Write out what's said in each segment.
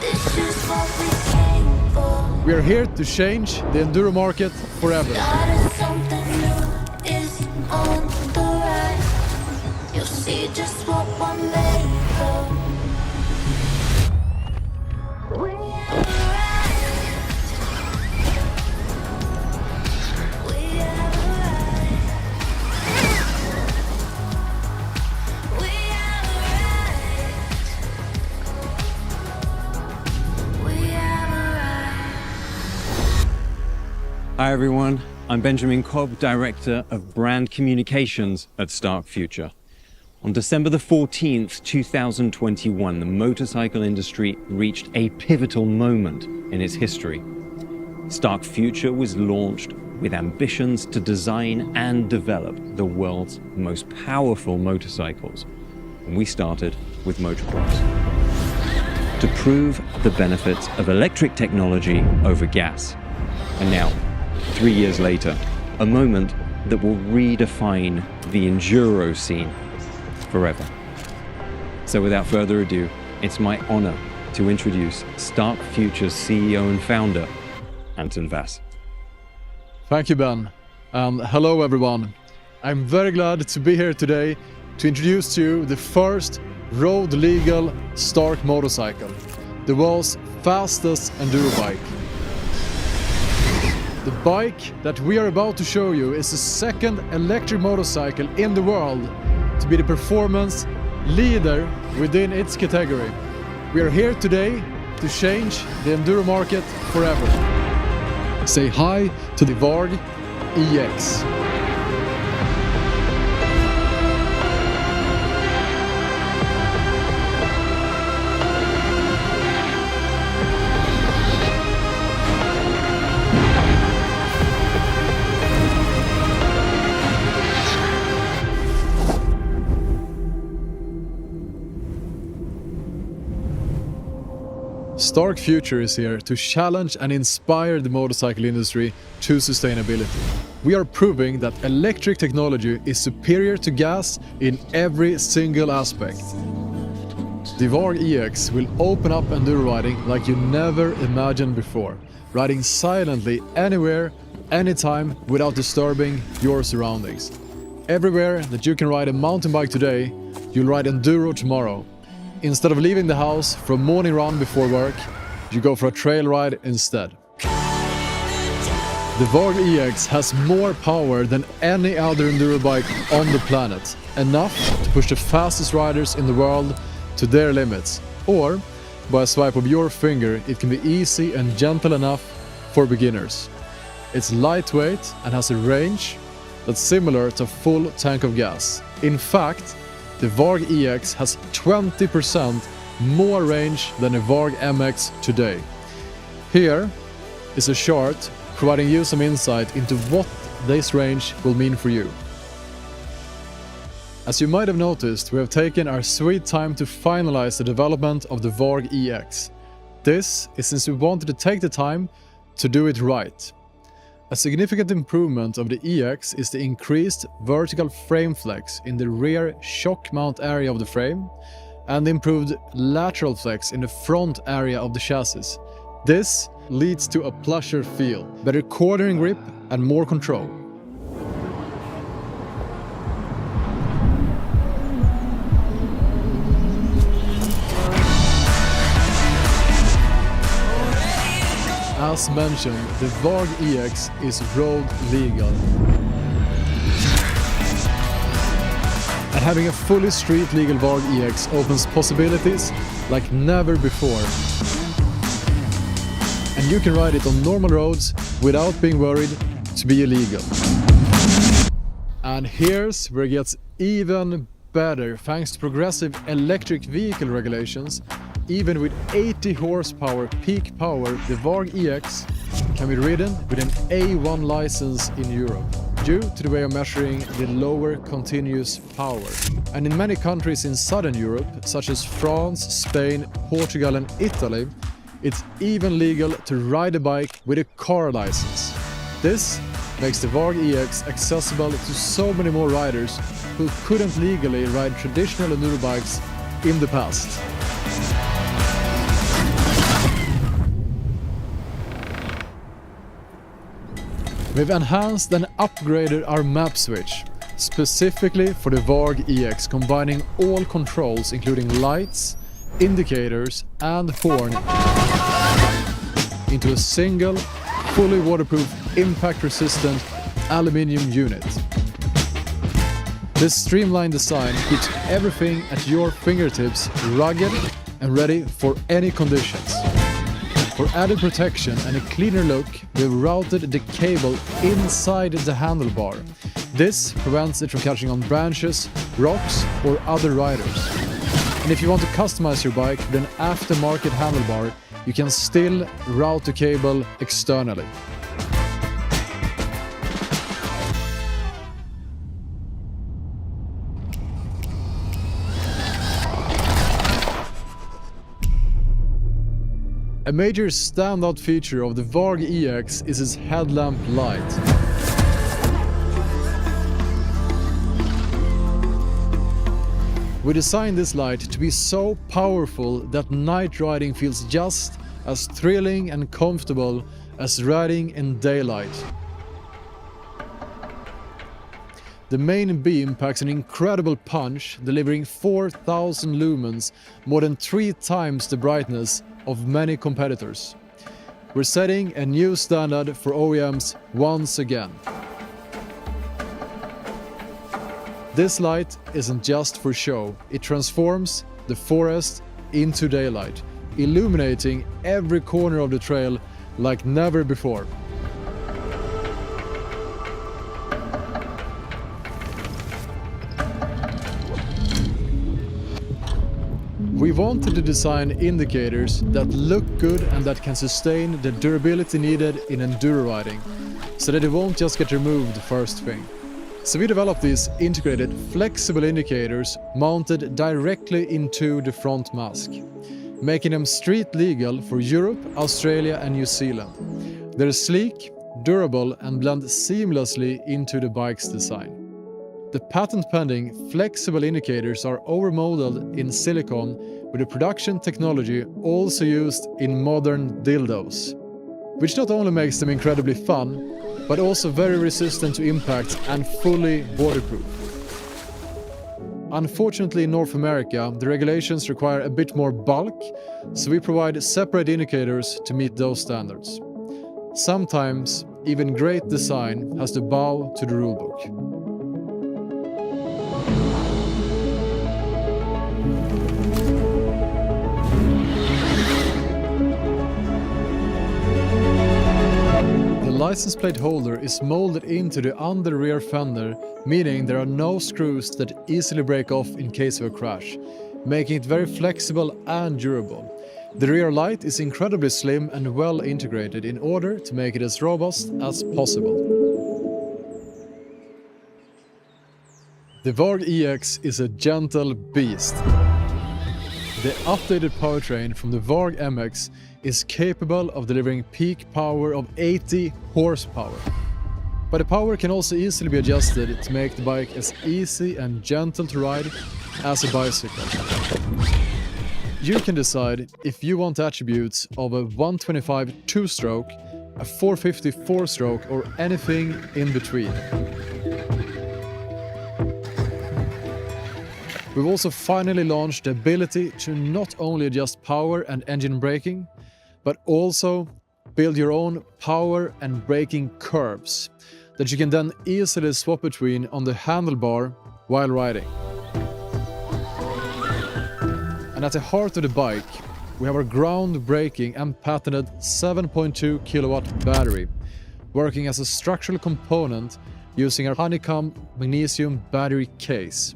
This is what we came for. We are here to change the enduro market forever. Started something new is on the rise. You'll see just what we're made of. We have arrived. We have arrived. We have arrived. We have arrived. Hi everyone, I'm Benjamin Cobb, Director of Brand Communications at Stark Future. On December the 14th, 2021, the motorcycle industry reached a pivotal moment in its history. Stark Future was launched with ambitions to design and develop the world's most powerful motorcycles. And we started with motocross. To prove the benefits of electric technology over gas. And now, 3 years later, a moment that will redefine the enduro scene forever. So without further ado, it's my honor to introduce Stark Future's CEO and founder, Anton Vass. Thank you, Ben. And hello, everyone. I'm very glad to be here today to introduce to you the first road-legal Stark motorcycle, the world's fastest enduro bike. The bike that we are about to show you is the second electric motorcycle in the world to be the performance leader within its category. We are here today to change the enduro market forever. Say hi to the VARG EX. Stark Future is here to challenge and inspire the motorcycle industry to sustainability. We are proving that electric technology is superior to gas in every single aspect. The VARG EX will open up enduro riding like you never imagined before, riding silently anywhere, anytime without disturbing your surroundings. Everywhere that you can ride a mountain bike today, you'll ride enduro tomorrow. Instead of leaving the house for a morning run before work, you go for a trail ride instead. The VARG EX has more power than any other enduro bike on the planet, enough to push the fastest riders in the world to their limits. Or, by a swipe of your finger, it can be easy and gentle enough for beginners. It's lightweight and has a range that's similar to a full tank of gas. In fact, the VARG EX has 20% more range than a VARG MX today. Here is a chart providing you some insight into what this range will mean for you. As you might have noticed, we have taken our sweet time to finalize the development of the VARG EX. This is since we wanted to take the time to do it right. A significant improvement of the EX is the increased vertical frame flex in the rear shock mount area of the frame and the improved lateral flex in the front area of the chassis. This leads to a plusher feel, better quartering grip and more control. As mentioned, the VARG EX is road legal. And having a fully street legal VARG EX opens possibilities like never before. And you can ride it on normal roads without being worried to be illegal. And here's where it gets even better thanks to progressive electric vehicle regulations. Even with 80 horsepower peak power, the VARG EX can be ridden with an A1 license in Europe, due to the way of measuring the lower continuous power. And in many countries in Southern Europe, such as France, Spain, Portugal and Italy, it's even legal to ride a bike with a car license. This makes the VARG EX accessible to so many more riders who couldn't legally ride traditional enduro bikes in the past. We've enhanced and upgraded our map switch, specifically for the VARG EX, combining all controls including lights, indicators and horn into a single, fully waterproof, impact-resistant aluminium unit. This streamlined design keeps everything at your fingertips rugged and ready for any conditions. For added protection and a cleaner look, we've routed the cable inside the handlebar. This prevents it from catching on branches, rocks or other riders. And if you want to customize your bike with an aftermarket handlebar, you can still route the cable externally. A major standout feature of the VARG EX is its headlamp light. We designed this light to be so powerful that night riding feels just as thrilling and comfortable as riding in daylight. The main beam packs an incredible punch, delivering 4,000 lumens, more than 3 times the brightness of many competitors. We're setting a new standard for OEMs once again. This light isn't just for show, it transforms the forest into daylight, illuminating every corner of the trail like never before. We wanted to design indicators that look good and that can sustain the durability needed in enduro riding, so that it won't just get removed first thing. So we developed these integrated, flexible indicators mounted directly into the front mask, making them street legal for Europe, Australia and New Zealand. They're sleek, durable and blend seamlessly into the bike's design. The patent-pending flexible indicators are overmolded in silicone with the production technology also used in modern dildos, which not only makes them incredibly fun, but also very resistant to impact and fully waterproof. Unfortunately, in North America, the regulations require a bit more bulk, so we provide separate indicators to meet those standards. Sometimes, even great design has to bow to the rulebook. The license plate holder is molded into the under rear fender, meaning there are no screws that easily break off in case of a crash, making it very flexible and durable. The rear light is incredibly slim and well integrated in order to make it as robust as possible. The VARG EX is a gentle beast. The updated powertrain from the VARG MX is capable of delivering peak power of 80 horsepower. But the power can also easily be adjusted to make the bike as easy and gentle to ride as a bicycle. You can decide if you want attributes of a 125 two-stroke, a 450 four-stroke or anything in between. We've also finally launched the ability to not only adjust power and engine braking, but also build your own power and braking curves that you can then easily swap between on the handlebar while riding. And at the heart of the bike, we have our groundbreaking and patented 7.2 kilowatt battery, working as a structural component using our honeycomb magnesium battery case.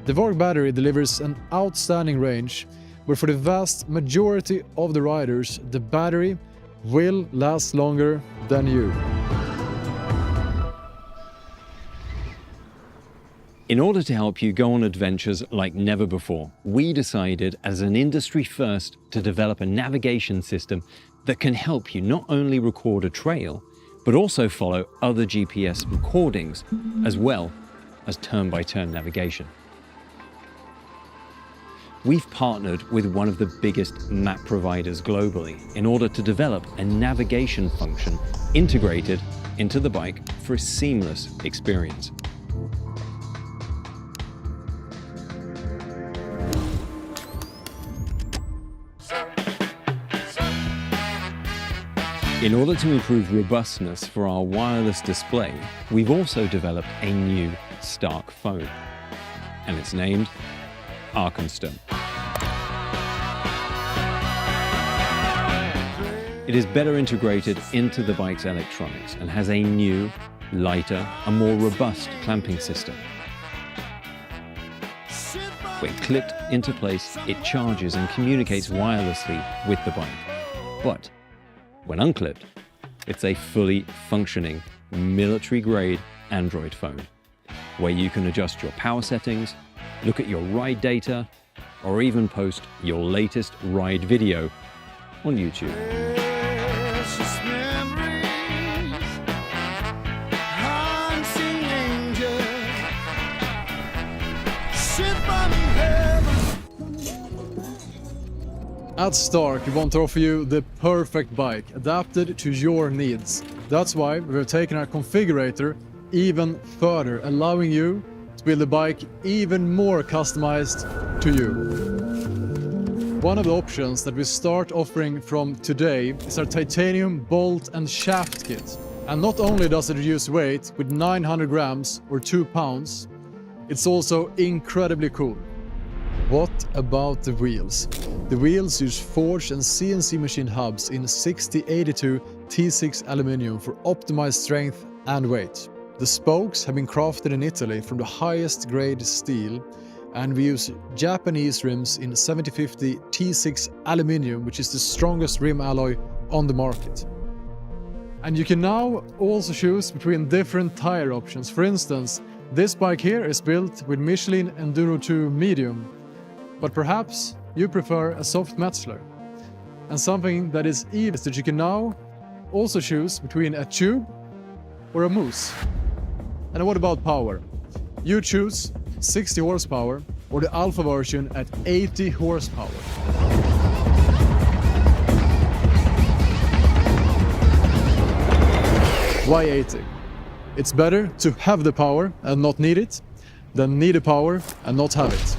The VARG battery delivers an outstanding range, where for the vast majority of the riders, the battery will last longer than you. In order to help you go on adventures like never before, we decided as an industry first to develop a navigation system that can help you not only record a trail, but also follow other GPS recordings, as well as turn-by-turn navigation. we've partnered with one of the biggest map providers globally in order to develop a navigation function integrated into the bike for a seamless experience. In order to improve robustness for our wireless display, we've also developed a new Stark phone, and it's named Arkenstone. It is better integrated into the bike's electronics and has a new, lighter, and more robust clamping system. When clipped into place, it charges and communicates wirelessly with the bike. But when unclipped, it's a fully functioning, military-grade Android phone, where you can adjust your power settings, look at your ride data, or even post your latest ride video on YouTube. At Stark, we want to offer you the perfect bike, adapted to your needs. That's why we've taken our configurator even further, allowing you to build a bike even more customized to you. One of the options that we start offering from today is our titanium bolt and shaft kit. And not only does it reduce weight with 900 grams or 2 pounds, it's also incredibly cool. What about the wheels? The wheels use forged and CNC machined hubs in 6082 T6 aluminium for optimized strength and weight. The spokes have been crafted in Italy from the highest grade steel, and we use Japanese rims in 7050 T6 aluminium, which is the strongest rim alloy on the market. And you can now also choose between different tire options. For instance, this bike here is built with Michelin Enduro 2 medium, but perhaps you prefer a soft Metzler. And something that is even is that you can now also choose between a tube or a moose. And what about power? You choose 60 horsepower or the Alpha version at 80 horsepower. Why 80? It's better to have the power and not need it than need the power and not have it.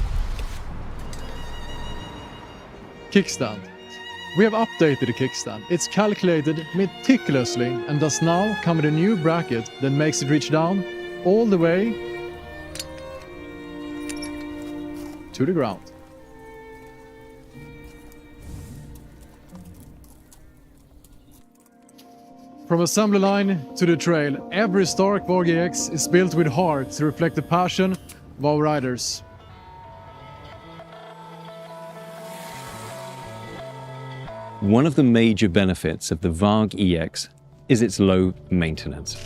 Kickstand. We have updated the kickstand. It's calculated meticulously and does now come with a new bracket that makes it reach down all the way to the ground. From assembly line to the trail, every Stark VARG EX is built with heart to reflect the passion of our riders. One of the major benefits of the VARG EX is its low maintenance.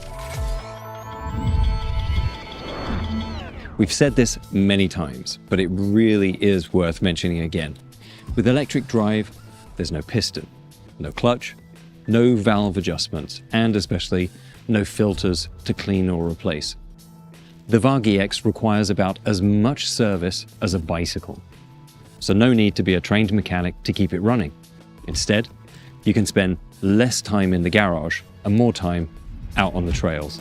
We've said this many times, but it really is worth mentioning again. With electric drive, there's no piston, no clutch, no valve adjustments, and especially no filters to clean or replace. The VARG EX requires about as much service as a bicycle, so no need to be a trained mechanic to keep it running. Instead, you can spend less time in the garage and more time out on the trails.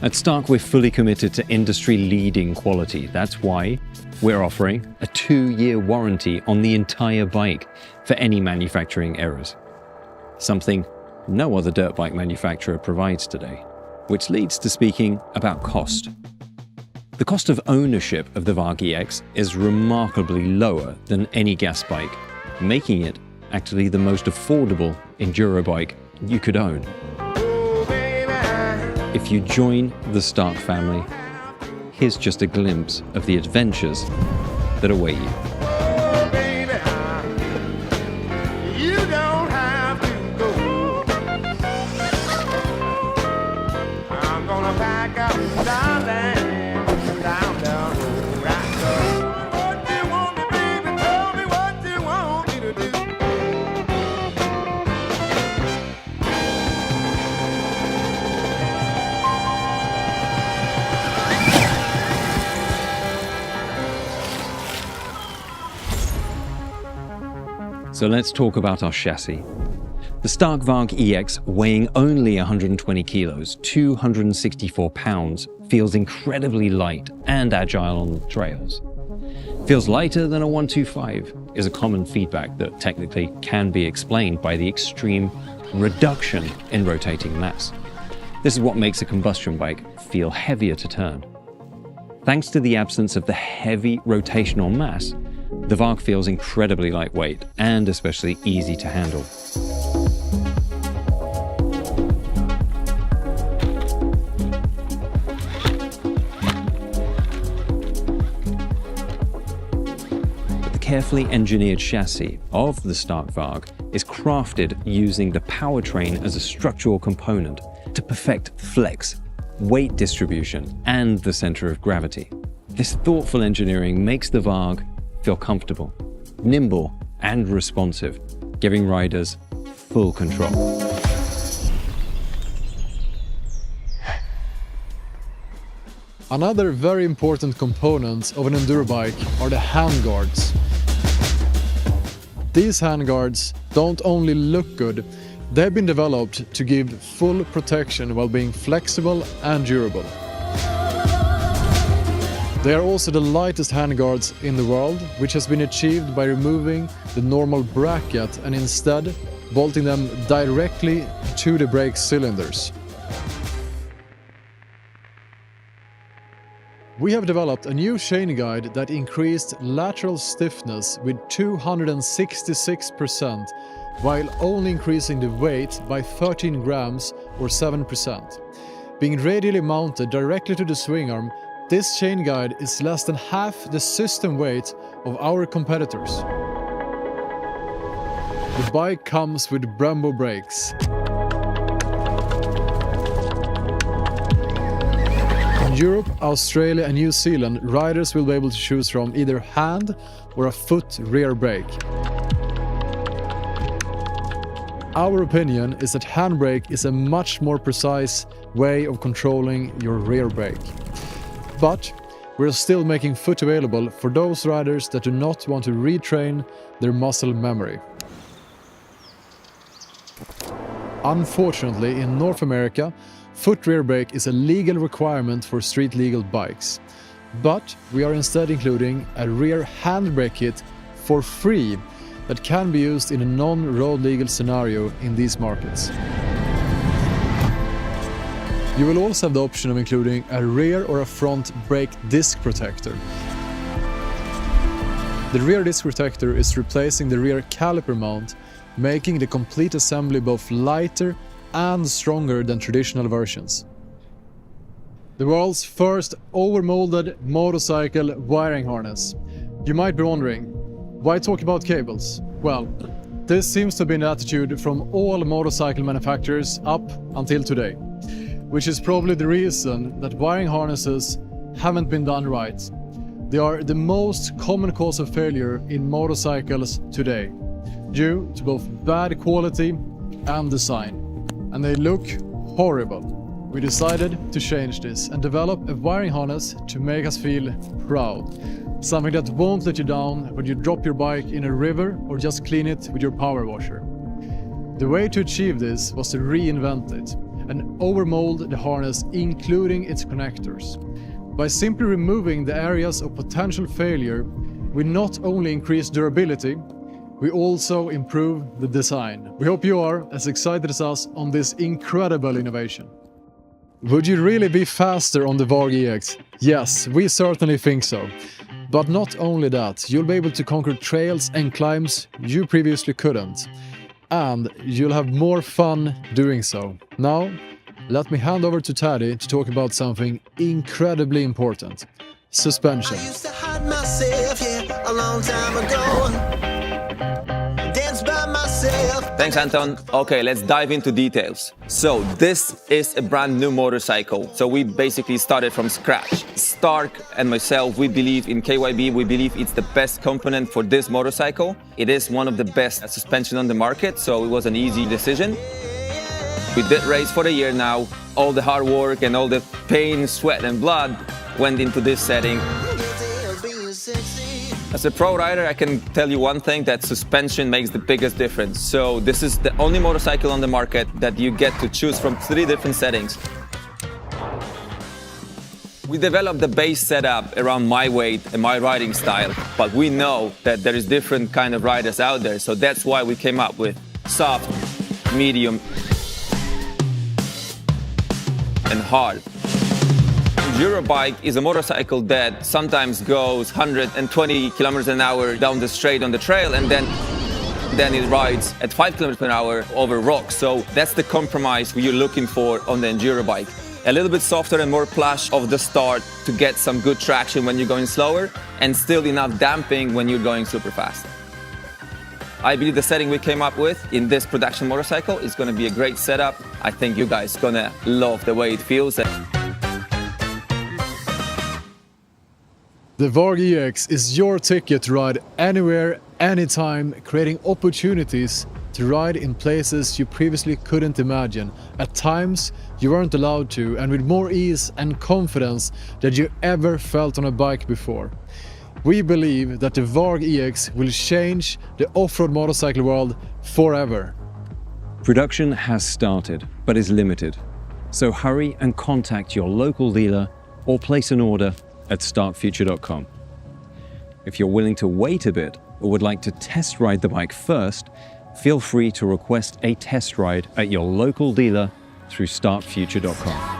At Stark, we're fully committed to industry-leading quality. That's why we're offering a 2-year warranty on the entire bike for any manufacturing errors. Something no other dirt bike manufacturer provides today, which leads to speaking about cost. The cost of ownership of the VARG EX is remarkably lower than any gas bike, making it actually the most affordable enduro bike you could own. If you join the Stark family, here's just a glimpse of the adventures that await you. So let's talk about our chassis. The Stark VARG EX, weighing only 120 kilos, 264 pounds, feels incredibly light and agile on the trails. Feels lighter than a 125 is a common feedback that technically can be explained by the extreme reduction in rotating mass. This is what makes a combustion bike feel heavier to turn. Thanks to the absence of the heavy rotational mass, the VARG feels incredibly lightweight and especially easy to handle. Carefully engineered chassis of the Stark VARG is crafted using the powertrain as a structural component to perfect flex, weight distribution, and the center of gravity. This thoughtful engineering makes the VARG feel comfortable, nimble, and responsive, giving riders full control. Another very important component of an enduro bike are the handguards. These handguards don't only look good, they've been developed to give full protection while being flexible and durable. They are also the lightest handguards in the world, which has been achieved by removing the normal bracket and instead bolting them directly to the brake cylinders. We have developed a new chain guide that increased lateral stiffness with 266%, while only increasing the weight by 13 grams or 7%. Being radially mounted directly to the swing arm, this chain guide is less than half the system weight of our competitors. The bike comes with Brembo brakes. In Europe, Australia and New Zealand, riders will be able to choose from either hand or a foot rear brake. Our opinion is that handbrake is a much more precise way of controlling your rear brake. But we're still making foot available for those riders that do not want to retrain their muscle memory. Unfortunately, in North America, foot rear brake is a legal requirement for street legal bikes. But we are instead including a rear handbrake kit for free that can be used in a non-road legal scenario in these markets. You will also have the option of including a rear or a front brake disc protector. The rear disc protector is replacing the rear caliper mount, making the complete assembly both lighter and stronger than traditional versions. The world's first overmolded motorcycle wiring harness. You might be wondering, why talk about cables? Well, this seems to have been the attitude from all motorcycle manufacturers up until today, which is probably the reason that wiring harnesses haven't been done right. They are the most common cause of failure in motorcycles today, due to both bad quality and design. And they look horrible. We decided to change this and develop a wiring harness to make us feel proud. Something that won't let you down when you drop your bike in a river or just clean it with your power washer. The way to achieve this was to reinvent it and overmold the harness, including its connectors. By simply removing the areas of potential failure, we not only increase durability, we also improve the design. We hope you are as excited as us on this incredible innovation. Would you really be faster on the VARG EX? Yes, we certainly think so. But not only that, you'll be able to conquer trails and climbs you previously couldn't. And you'll have more fun doing so. Now, let me hand over to Tady to talk about something incredibly important. Suspension. I used to hide myself, yeah, a long time ago. Dance by myself. Thanks, Anton. Okay, let's dive into details. So this is a brand new motorcycle. So we basically started from scratch. Stark and myself, we believe in KYB, we believe it's the best component for this motorcycle. It is one of the best suspension on the market, so it was an easy decision. We did race for a year now. All the hard work and all the pain, sweat and blood went into this setting. Being sexy. As a pro rider, I can tell you one thing, that suspension makes the biggest difference. So this is the only motorcycle on the market that you get to choose from 3 different settings. We developed the base setup around my weight and my riding style, but we know that there is different kind of riders out there, so that's why we came up with soft, medium, and hard. Eurobike is a motorcycle that sometimes goes 120 kilometers an hour down the straight on the trail, and then it rides at 5 kilometers per hour over rocks. So that's the compromise you're looking for on the enduro bike. A little bit softer and more plush of the start to get some good traction when you're going slower, and still enough damping when you're going super fast. I believe the setting we came up with in this production motorcycle is going to be a great setup. I think you guys are going to love the way it feels. The VARG EX is your ticket to ride anywhere, anytime, creating opportunities to ride in places you previously couldn't imagine, at times you weren't allowed to, and with more ease and confidence than you ever felt on a bike before. We believe that the VARG EX will change the off-road motorcycle world forever. Production has started, but is limited. So hurry and contact your local dealer or place an order at starkfuture.com. If you're willing to wait a bit or would like to test ride the bike first, feel free to request a test ride at your local dealer through starkfuture.com.